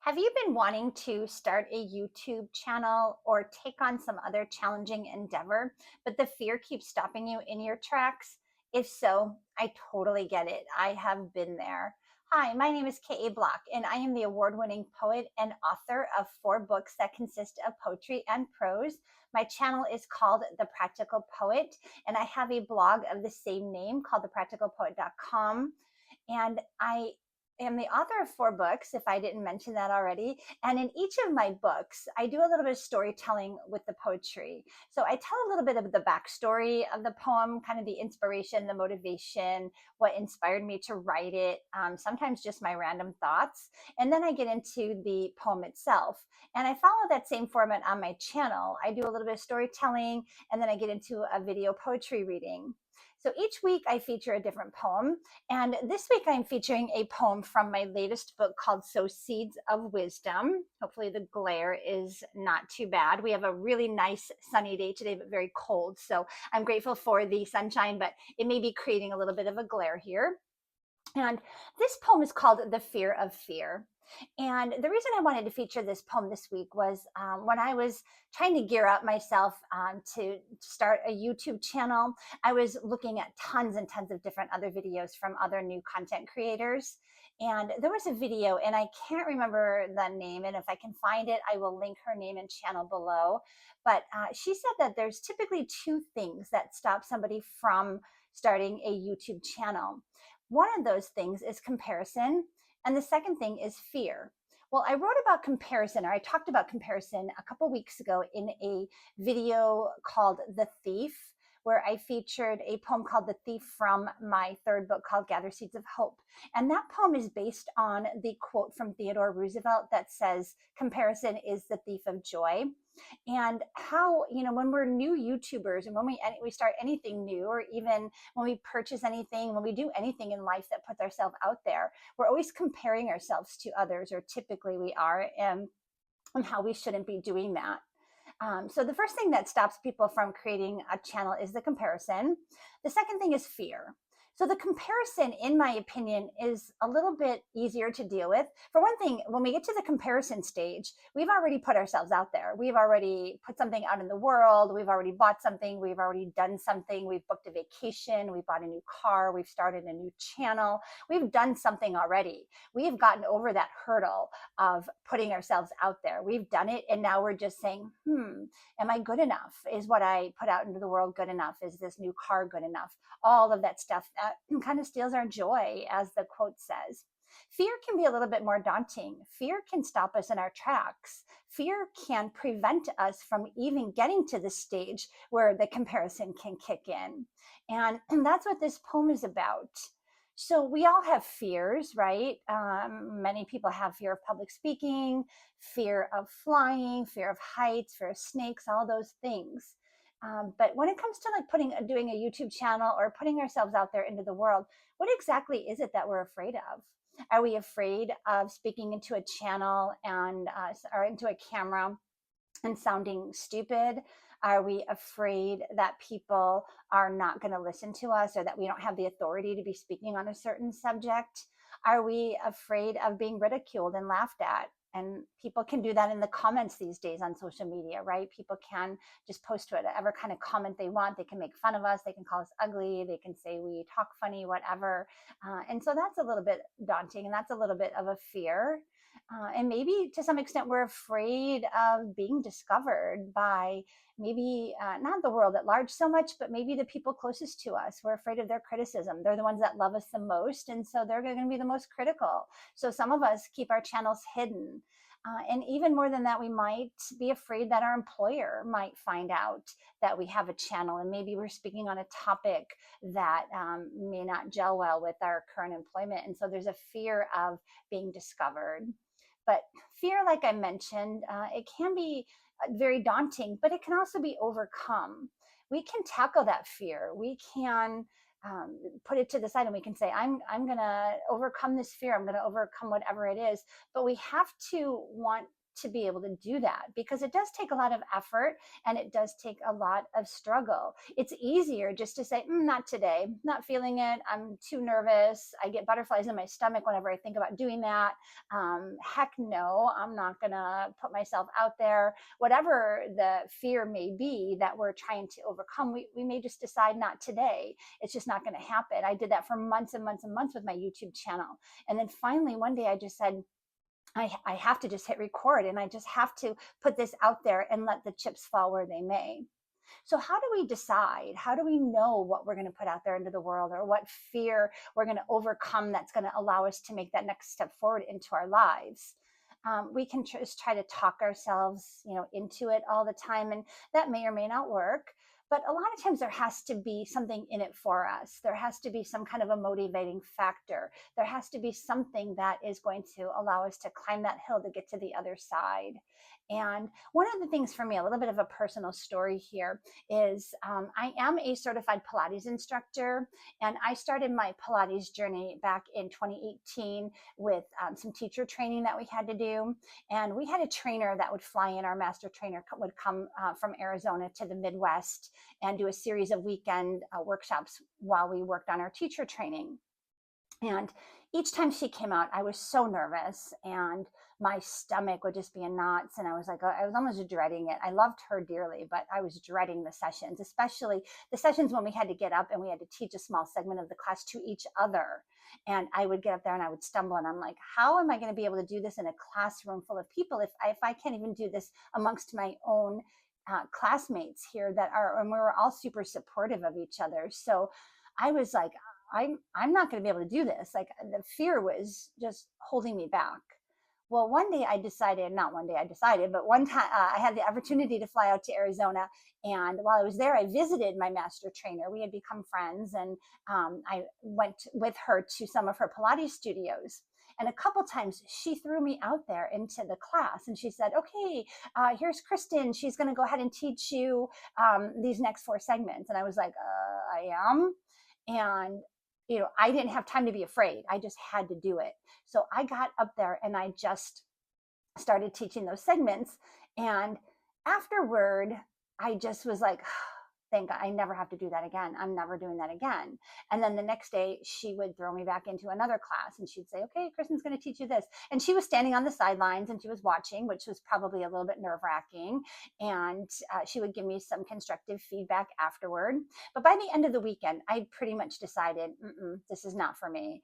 Have you been wanting to start a YouTube channel or take on some other challenging endeavor, but the fear keeps stopping you in your tracks? If so, I totally get it. I have been there. Hi, my name is K.A Bloch, and I am the award winning poet and author of 4 books that consist of poetry and prose. My channel is called The Practical Poet, and I have a blog of the same name called thepracticalpoet.com. And I am the author of 4 books, if I didn't mention that already. And in each of my books, I do a little bit of storytelling with the poetry. So I tell a little bit of the backstory of the poem, kind of the inspiration, the motivation, what inspired me to write it, sometimes just my random thoughts. And then I get into the poem itself. And I follow that same format on my channel. I do a little bit of storytelling, and then I get into a video poetry reading. So each week I feature a different poem. And this week I'm featuring a poem from my latest book called Sow Seeds of Wisdom. Hopefully the glare is not too bad. We have a really nice sunny day today, but very cold. So I'm grateful for the sunshine, but it may be creating a little bit of a glare here. And this poem is called The Fear of Fear. And the reason I wanted to feature this poem this week was when I was trying to gear up myself to start a YouTube channel, I was looking at tons and tons of different other videos from other new content creators. And there was a video, and I can't remember the name. And if I can find it, I will link her name and channel below. But she said that there's typically 2 things that stop somebody from starting a YouTube channel. One of those things is comparison, and the second thing is fear. Well, I wrote about comparison, or I talked about comparison a couple weeks ago in a video called The Thief, where I featured a poem called The Thief from my 3rd book called Gather Seeds of Hope. And that poem is based on the quote from Theodore Roosevelt that says, "Comparison is the thief of joy." And how, when we're new YouTubers and when we start anything new, or even when we purchase anything, when we do anything in life that puts ourselves out there, we're always comparing ourselves to others, or typically we are, and how we shouldn't be doing that. So the first thing that stops people from creating a channel is the comparison. The second thing is fear. So the comparison, in my opinion, is a little bit easier to deal with. For one thing, when we get to the comparison stage, we've already put ourselves out there. We've already put something out in the world. We've already bought something. We've already done something. We've booked a vacation. We bought a new car. We've started a new channel. We've done something already. We've gotten over that hurdle of putting ourselves out there. We've done it. And now we're just saying, am I good enough? Is what I put out into the world good enough? Is this new car good enough? All of that stuff that kind of steals our joy, as the quote says. Fear can be a little bit more daunting. Fear can stop us in our tracks. Fear can prevent us from even getting to the stage where the comparison can kick in. And that's what this poem is about. So we all have fears, right? Many people have fear of public speaking, fear of flying, fear of heights, fear of snakes, all those things. But when it comes to doing a YouTube channel or putting ourselves out there into the world, what exactly is it that we're afraid of? Are we afraid of speaking into a channel or into a camera and sounding stupid? Are we afraid that people are not going to listen to us, or that we don't have the authority to be speaking on a certain subject? Are we afraid of being ridiculed and laughed at? And people can do that in the comments these days on social media, right? People can just post whatever kind of comment they want. They can make fun of us. They can call us ugly. They can say we talk funny, whatever. And so that's a little bit daunting, and that's a little bit of a fear. And maybe to some extent, we're afraid of being discovered by maybe not the world at large so much, but maybe the people closest to us. We're afraid of their criticism. They're the ones that love us the most. And so they're going to be the most critical. So some of us keep our channels hidden. And even more than that, we might be afraid that our employer might find out that we have a channel, and maybe we're speaking on a topic that may not gel well with our current employment. And so there's a fear of being discovered. But fear, like I mentioned, it can be very daunting, but it can also be overcome. We can tackle that fear. We can put it to the side, and we can say, I'm going to overcome this fear. I'm going to overcome whatever it is. But we have to want to be able to do that, because it does take a lot of effort and it does take a lot of struggle. It's easier just to say, not today, not feeling it, I'm too nervous, I get butterflies in my stomach whenever I think about doing that. Heck no, I'm not gonna put myself out there. Whatever the fear may be that we're trying to overcome, we may just decide not today. It's just not going to happen. I did that for months and months and months with my YouTube channel. And then finally, one day I just said, I have to just hit record, and I just have to put this out there and let the chips fall where they may. So how do we decide? How do we know what we're going to put out there into the world, or what fear we're going to overcome that's going to allow us to make that next step forward into our lives? We can just try to talk ourselves, into it all the time, and that may or may not work. But a lot of times there has to be something in it for us. There has to be some kind of a motivating factor. There has to be something that is going to allow us to climb that hill to get to the other side. And one of the things for me, a little bit of a personal story here, is I am a certified Pilates instructor, and I started my Pilates journey back in 2018 with some teacher training that we had to do. And we had a trainer that would fly in, our master trainer would come from Arizona to the Midwest and do a series of weekend workshops while we worked on our teacher training. And each time she came out, I was so nervous, and my stomach would just be in knots. And I was like, I was almost dreading it. I loved her dearly, but I was dreading the sessions, especially the sessions when we had to get up and we had to teach a small segment of the class to each other. And I would get up there and I would stumble, and I'm like, how am I going to be able to do this in a classroom full of people if I can't even do this amongst my own classmates here that are, and we were all super supportive of each other. So I was like, I'm not going to be able to do this. Like, the fear was just holding me back. Well, one day I decided, not one day I decided, but one time I had the opportunity to fly out to Arizona. And while I was there, I visited my master trainer. We had become friends, and I went with her to some of her Pilates studios. And a couple times she threw me out there into the class, and she said, okay, here's Kristen. She's going to go ahead and teach you these next 4 segments. And I was like, I am. And I didn't have time to be afraid. I just had to do it. So I got up there and I just started teaching those segments. And afterward, I just was like, thank God, I never have to do that again. I'm never doing that again. And then the next day she would throw me back into another class, and she'd say, okay, Kristen's going to teach you this. And she was standing on the sidelines and she was watching, which was probably a little bit nerve-wracking. And she would give me some constructive feedback afterward. But by the end of the weekend, I pretty much decided, this is not for me.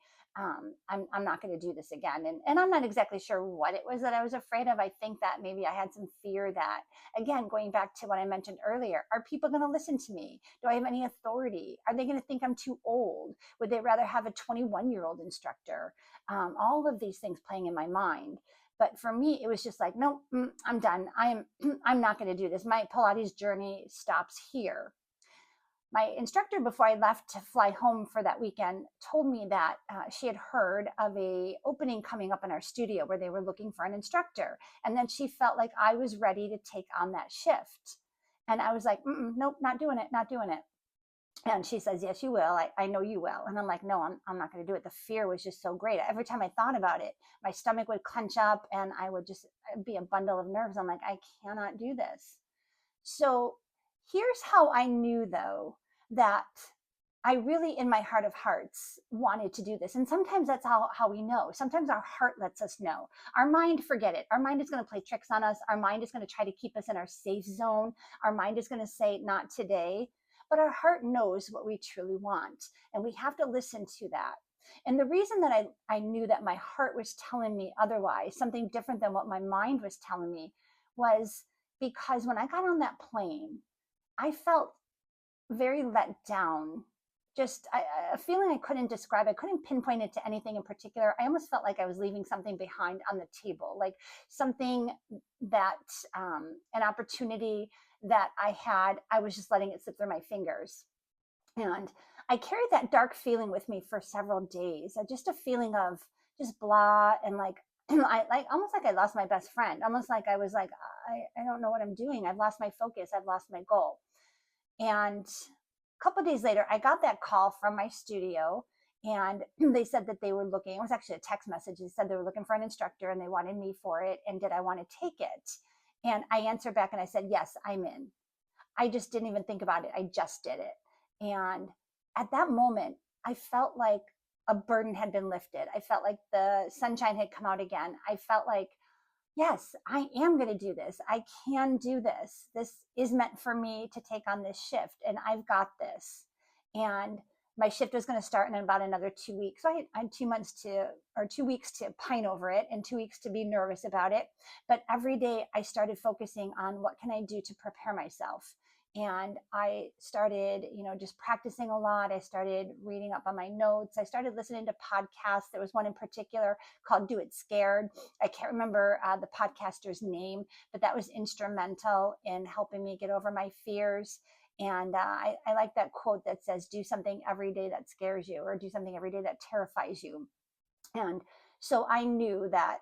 I'm not going to do this again. And I'm not exactly sure what it was that I was afraid of. I think that maybe I had some fear that, again, going back to what I mentioned earlier, are people going to listen to me? Do I have any authority? Are they going to think I'm too old? Would they rather have a 21-year-old instructor? All of these things playing in my mind. But for me, it was just like, no, I'm done. I'm not going to do this. My Pilates journey stops here. My instructor, before I left to fly home for that weekend, told me that she had heard of a opening coming up in our studio where they were looking for an instructor. And then she felt like I was ready to take on that shift. And I was like, nope, not doing it, not doing it. And she says, yes, you will. I know you will. And I'm like, no, I'm not going to do it. The fear was just so great. Every time I thought about it, my stomach would clench up and I would just be a bundle of nerves. I'm like, I cannot do this. So here's how I knew, though, that I really, in my heart of hearts, wanted to do this. And sometimes that's how we know. Sometimes our heart lets us know. Our mind, forget it. Our mind is going to play tricks on us. Our mind is going to try to keep us in our safe zone. Our mind is going to say, not today. But our heart knows what we truly want. And we have to listen to that. And the reason that I knew that my heart was telling me otherwise, something different than what my mind was telling me, was because when I got on that plane, I felt very let down. Just a feeling I couldn't describe. I couldn't pinpoint it to anything in particular. I almost felt like I was leaving something behind on the table, like something that, an opportunity that I had, I was just letting it slip through my fingers. And I carried that dark feeling with me for several days, just a feeling of just blah, and like, almost like I lost my best friend, almost like I was like, I don't know what I'm doing. I've lost my focus. I've lost my goal. And a couple of days later, I got that call from my studio, And they said that they were looking, it was actually a text message. They said they were looking for an instructor and they wanted me for it. And did I want to take it? And I answered back and I said, yes, I'm in. I just didn't even think about it. I just did it. And at that moment, I felt like a burden had been lifted. I felt like the sunshine had come out again. I felt like, yes, I am going to do this. I can do this. This is meant for me to take on this shift, and I've got this. And my shift was going to start in about another 2 weeks. So I had 2 months or 2 weeks to pine over it and 2 weeks to be nervous about it. But every day I started focusing on what can I do to prepare myself. And I started, just practicing a lot. I started reading up on my notes. I started listening to podcasts. There was one in particular called Do It Scared. I can't remember the podcaster's name, but that was instrumental in helping me get over my fears. And I like that quote that says, do something every day that scares you, or do something every day that terrifies you. And so I knew that,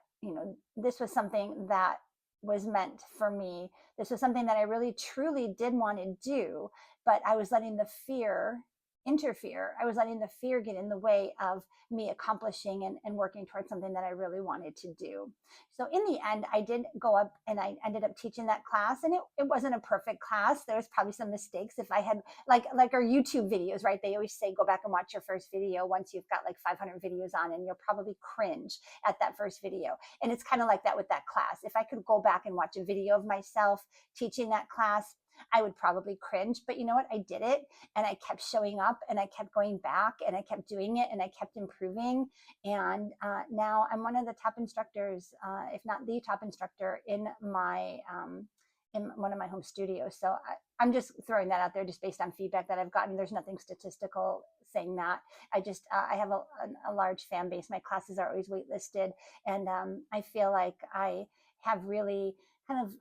this was something that was meant for me. This was something that I really truly did want to do, but I was letting the fear interfere. I was letting the fear get in the way of me accomplishing and working towards something that I really wanted to do. So in the end, I did go up and I ended up teaching that class, and it wasn't a perfect class. There was probably some mistakes. If I had like our YouTube videos, right? They always say, go back and watch your first video once you've got like 500 videos on, and you'll probably cringe at that first video. And it's kind of like that with that class. If I could go back and watch a video of myself teaching that class, I would probably cringe, but you know what? I did it, and I kept showing up, and I kept going back, and I kept doing it, and I kept improving. And now I'm one of the top instructors, if not the top instructor in one of my home studios. So I'm just throwing that out there just based on feedback that I've gotten. There's nothing statistical saying that. I have a large fan base. My classes are always waitlisted, and I feel like I have really kind of,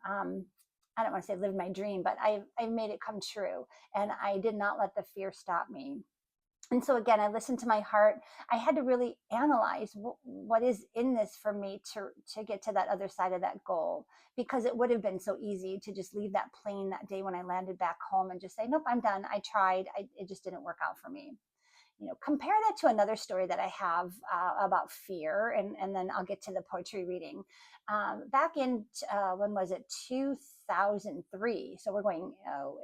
I don't want to say lived my dream, but I've made it come true. And I did not let the fear stop me. And so again, I listened to my heart. I had to really analyze what is in this for me to get to that other side of that goal, because it would have been so easy to just leave that plane that day when I landed back home and just say, nope, I'm done. I tried. It just didn't work out for me. Compare that to another story that I have about fear, and then I'll get to the poetry reading. Back in, when was it, 2003? So we're going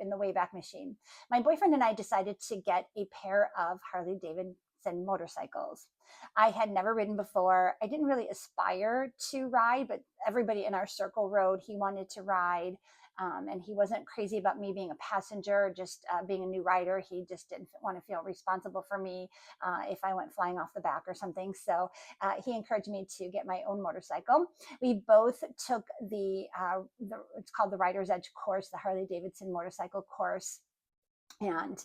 in the Wayback Machine. My boyfriend and I decided to get a pair of Harley Davidson motorcycles. I had never ridden before. I didn't really aspire to ride, but everybody in our circle rode. He wanted to ride. And he wasn't crazy about me being a passenger, just being a new rider. He just didn't want to feel responsible for me if I went flying off the back or something. So he encouraged me to get my own motorcycle. We both took it's called the Rider's Edge course, the Harley Davidson motorcycle course. And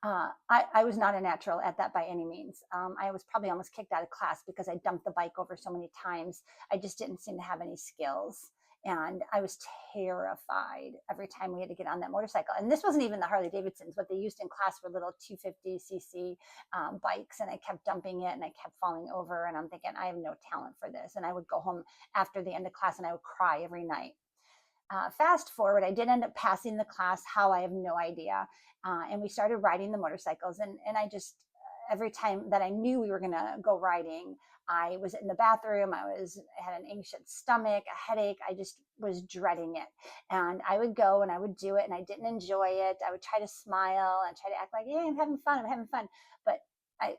I was not a natural at that by any means. I was probably almost kicked out of class because I dumped the bike over so many times. I just didn't seem to have any skills. And I was terrified every time we had to get on that motorcycle. And this wasn't even the Harley Davidsons. What they used in class were little 250cc bikes. And I kept dumping it and I kept falling over. And I'm thinking, I have no talent for this. And I would go home after the end of class and I would cry every night. Fast forward, I did end up passing the class. How, I have no idea. And we started riding the motorcycles. And I just, every time that I knew we were going to go riding, I was in the bathroom. I had an anxious stomach, a headache. I just was dreading it. And I would go and I would do it, and I didn't enjoy it. I would try to smile and try to act like, yeah, I'm having fun. But I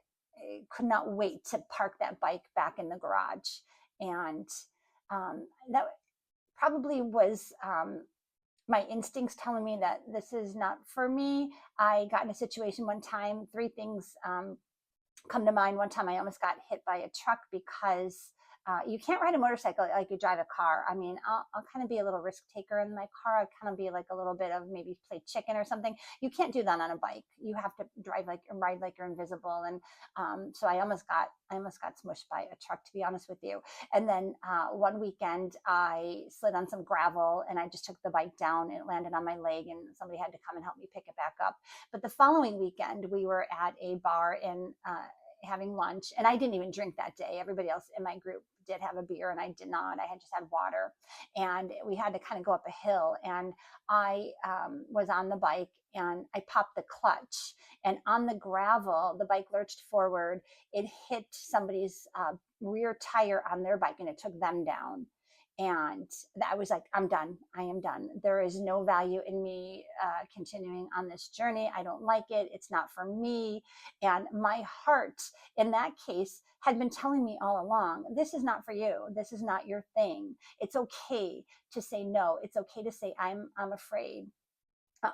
could not wait to park that bike back in the garage. And that probably was my instincts telling me that this is not for me. I got in a situation one time, three things come to mind. One time I almost got hit by a truck because you can't ride a motorcycle like you drive a car. I mean, I'll kind of be a little risk taker in my car. I'll kind of be like a little bit of maybe play chicken or something. You can't do that on a bike. You have to ride like you're invisible. And so I almost got smushed by a truck, to be honest with you. And then one weekend I slid on some gravel and I just took the bike down and it landed on my leg, and somebody had to come and help me pick it back up. But the following weekend we were at a bar in having lunch, and I didn't even drink that day. Everybody else in my group did have a beer and I did not. I had just had water, and we had to kind of go up a hill, and I was on the bike and I popped the clutch, and on the gravel, the bike lurched forward. It hit somebody's rear tire on their bike and it took them down. And I was like, I'm done. I am done. There is no value in me continuing on this journey. I don't like it. It's not for me. And my heart in that case had been telling me all along, this is not for you. This is not your thing. It's okay to say no. It's okay to say, I'm afraid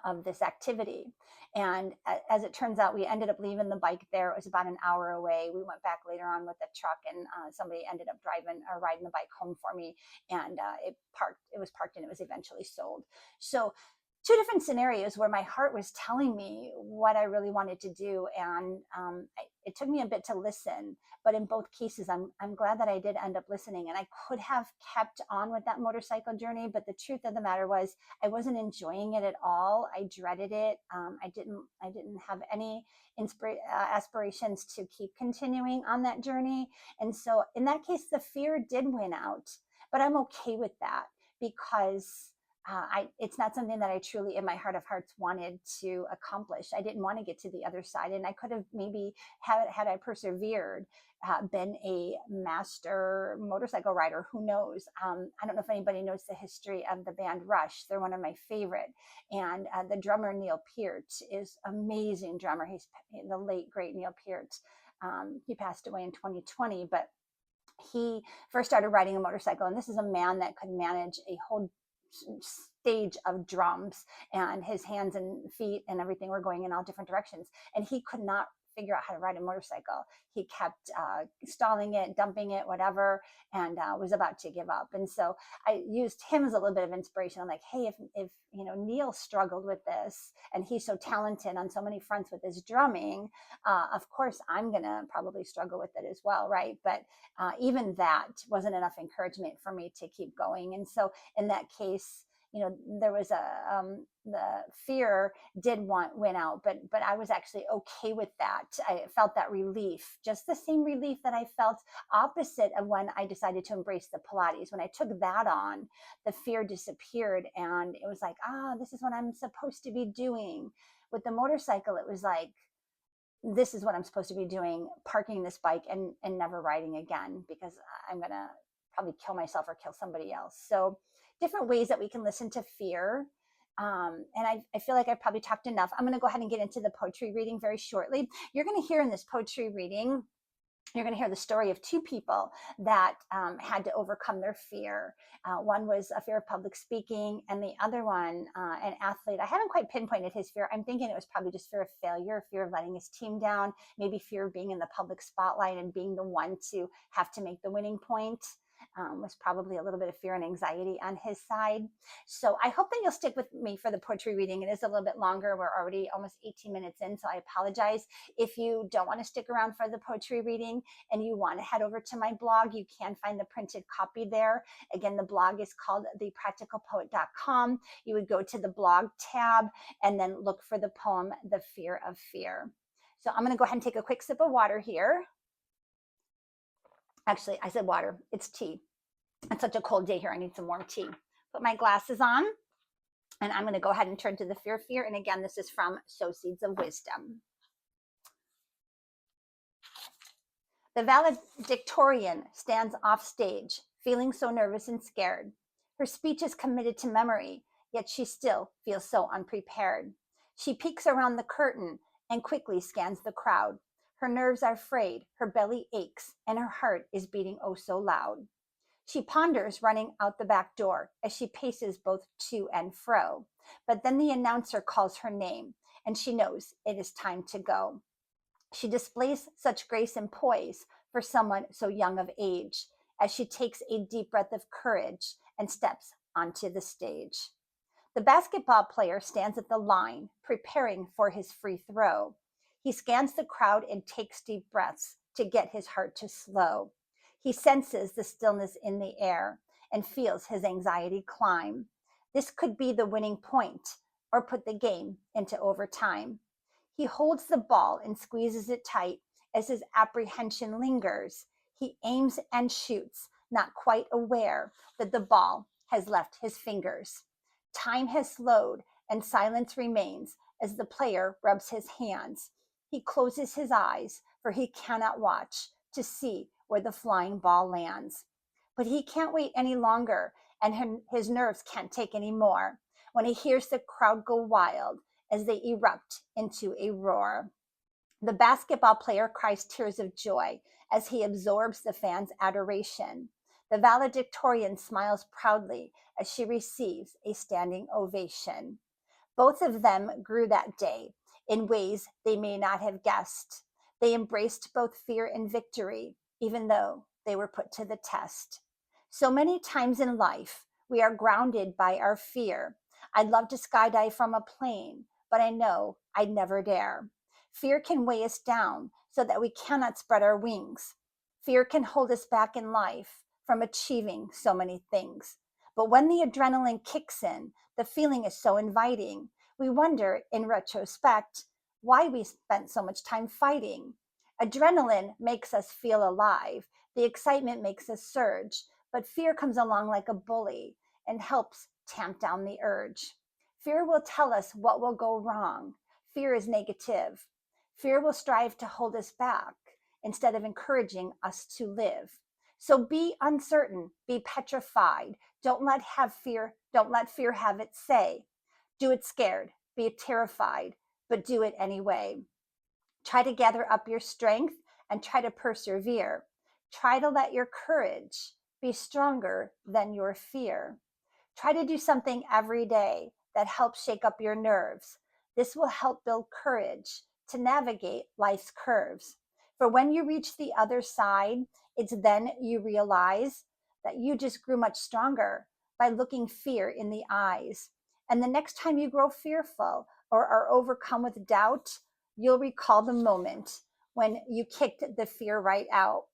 of this activity. And as it turns out, we ended up leaving the bike there. It was about an hour away. We went back later on with the truck, and somebody ended up driving or riding the bike home for me. And it was parked, and it was eventually sold. So two different scenarios where my heart was telling me what I really wanted to do. And it took me a bit to listen, but in both cases, I'm glad that I did end up listening. And I could have kept on with that motorcycle journey, but the truth of the matter was I wasn't enjoying it at all. I dreaded it. I didn't have any aspirations to keep continuing on that journey. And so in that case, the fear did win out, but I'm okay with that because it's not something that I truly, in my heart of hearts, wanted to accomplish. I didn't want to get to the other side, and I could have maybe had I persevered, been a master motorcycle rider. Who knows? I don't know if anybody knows the history of the band Rush. They're one of my favorite, and the drummer Neil Peart is amazing drummer. He's the late great Neil Peart. He passed away in 2020, but he first started riding a motorcycle, and this is a man that could manage a whole stage of drums, and his hands and feet and everything were going in all different directions, and he could not figure out how to ride a motorcycle. He kept stalling it, dumping it, whatever, and was about to give up. And so I used him as a little bit of inspiration. I'm like, hey, if Neil struggled with this, and he's so talented on so many fronts with his drumming, of course I'm gonna probably struggle with it as well, right? But even that wasn't enough encouragement for me to keep going. And so in that case, there was the fear did win out, but I was actually okay with that. I felt that relief, just the same relief that I felt opposite of when I decided to embrace the Pilates. When I took that on, the fear disappeared, and it was like, this is what I'm supposed to be doing. With the motorcycle, it was like, this is what I'm supposed to be doing, parking this bike and never riding again, because I'm gonna probably kill myself or kill somebody else. So different ways that we can listen to fear. And I feel like I've probably talked enough. I'm going to go ahead and get into the poetry reading very shortly. You're going to hear in this poetry reading, you're going to hear the story of two people that had to overcome their fear. One was a fear of public speaking, and the other one, an athlete. I haven't quite pinpointed his fear. I'm thinking it was probably just fear of failure, fear of letting his team down, maybe fear of being in the public spotlight and being the one to have to make the winning point. Was probably a little bit of fear and anxiety on his side. So I hope that you'll stick with me for the poetry reading. It is a little bit longer. We're already almost 18 minutes in, so I apologize. If you don't want to stick around for the poetry reading and you want to head over to my blog, you can find the printed copy there. Again, the blog is called thepracticalpoet.com. You would go to the blog tab and then look for the poem, The Fear of Fear. So I'm going to go ahead and take a quick sip of water here. Actually, I said water. It's tea. It's such a cold day here. I need some warm tea. Put my glasses on, and I'm going to go ahead and turn to the fear. And again, this is from Sow Seeds of Wisdom. The valedictorian stands off stage, feeling so nervous and scared. Her speech is committed to memory, yet she still feels so unprepared. She peeks around the curtain and quickly scans the crowd. Her nerves are frayed, her belly aches, and her heart is beating oh so loud. She ponders running out the back door as she paces both to and fro. But then the announcer calls her name, and she knows it is time to go. She displays such grace and poise for someone so young of age as she takes a deep breath of courage and steps onto the stage. The basketball player stands at the line, preparing for his free throw. He scans the crowd and takes deep breaths to get his heart to slow. He senses the stillness in the air and feels his anxiety climb. This could be the winning point or put the game into overtime. He holds the ball and squeezes it tight as his apprehension lingers. He aims and shoots, not quite aware that the ball has left his fingers. Time has slowed and silence remains as the player rubs his hands. He closes his eyes, for he cannot watch to see where the flying ball lands. But he can't wait any longer, and his nerves can't take any more when he hears the crowd go wild as they erupt into a roar. The basketball player cries tears of joy as he absorbs the fans' adoration. The valedictorian smiles proudly as she receives a standing ovation. Both of them grew that day in ways they may not have guessed. They embraced both fear and victory, even though they were put to the test. So many times in life, we are grounded by our fear. I'd love to skydive from a plane, but I know I'd never dare. Fear can weigh us down so that we cannot spread our wings. Fear can hold us back in life from achieving so many things. But when the adrenaline kicks in, the feeling is so inviting. We wonder, in retrospect, why we spent so much time fighting. Adrenaline makes us feel alive. The excitement makes us surge, but fear comes along like a bully and helps tamp down the urge. Fear will tell us what will go wrong. Fear is negative. Fear will strive to hold us back instead of encouraging us to live. So be uncertain, be petrified. Don't let fear have its say. Do it scared, be terrified, but do it anyway. Try to gather up your strength and try to persevere. Try to let your courage be stronger than your fear. Try to do something every day that helps shake up your nerves. This will help build courage to navigate life's curves. For when you reach the other side, it's then you realize that you just grew much stronger by looking fear in the eyes. And the next time you grow fearful or are overcome with doubt, you'll recall the moment when you kicked the fear right out.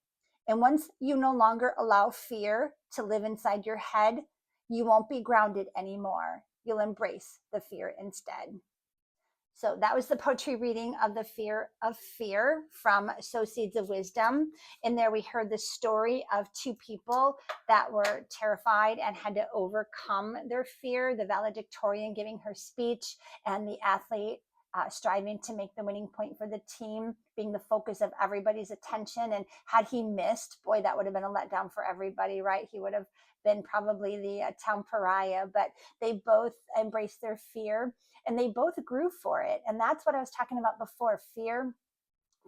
And once you no longer allow fear to live inside your head, you won't be grounded anymore. You'll embrace the fear instead. So that was the poetry reading of The Fear of Fear from Sow Seeds of Wisdom. In there, we heard the story of two people that were terrified and had to overcome their fear, the valedictorian giving her speech and the athlete striving to make the winning point for the team, being the focus of everybody's attention. And had he missed, boy, that would have been a letdown for everybody, right? He would have been probably the town pariah, but they both embraced their fear and they both grew for it. And that's what I was talking about before. Fear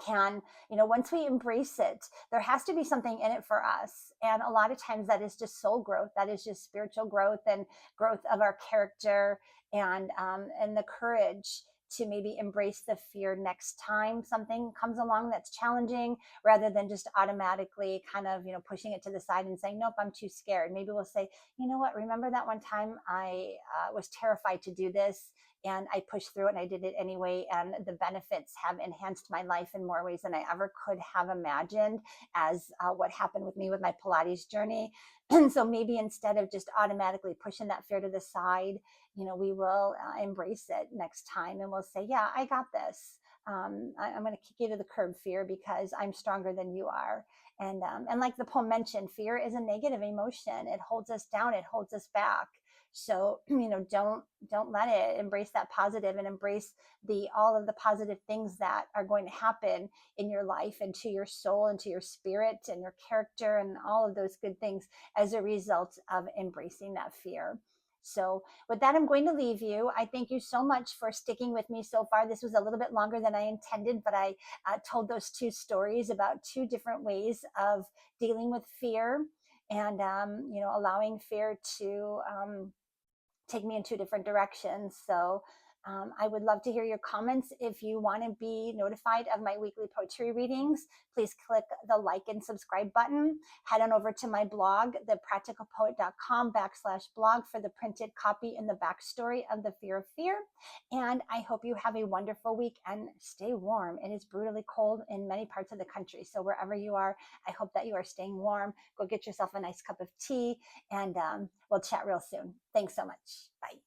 can, once we embrace it, there has to be something in it for us. And a lot of times that is just soul growth. That is just spiritual growth and growth of our character and the courage to maybe embrace the fear next time something comes along that's challenging, rather than just automatically kind of, pushing it to the side and saying, nope, I'm too scared. Maybe we'll say, you know what, remember that one time I was terrified to do this and I pushed through it and I did it anyway. And the benefits have enhanced my life in more ways than I ever could have imagined, as what happened with me with my Pilates journey. And so maybe instead of just automatically pushing that fear to the side, we will embrace it next time and we'll say, yeah, I got this. I'm going to kick you to the curb, fear, because I'm stronger than you are. And like the poem mentioned, fear is a negative emotion. It holds us down. It holds us back. So, don't let it. Embrace that positive and embrace all of the positive things that are going to happen in your life and to your soul and to your spirit and your character and all of those good things as a result of embracing that fear. So with that, I'm going to leave you. I thank you so much for sticking with me so far. This was a little bit longer than I intended, but I told those two stories about two different ways of dealing with fear and, allowing fear to take me in two different directions. So I would love to hear your comments. If you want to be notified of my weekly poetry readings, please click the like and subscribe button. Head on over to my blog, thepracticalpoet.com/blog, for the printed copy and the backstory of The Fear of Fear. And I hope you have a wonderful week and stay warm. It is brutally cold in many parts of the country. So wherever you are, I hope that you are staying warm. Go get yourself a nice cup of tea and we'll chat real soon. Thanks so much. Bye.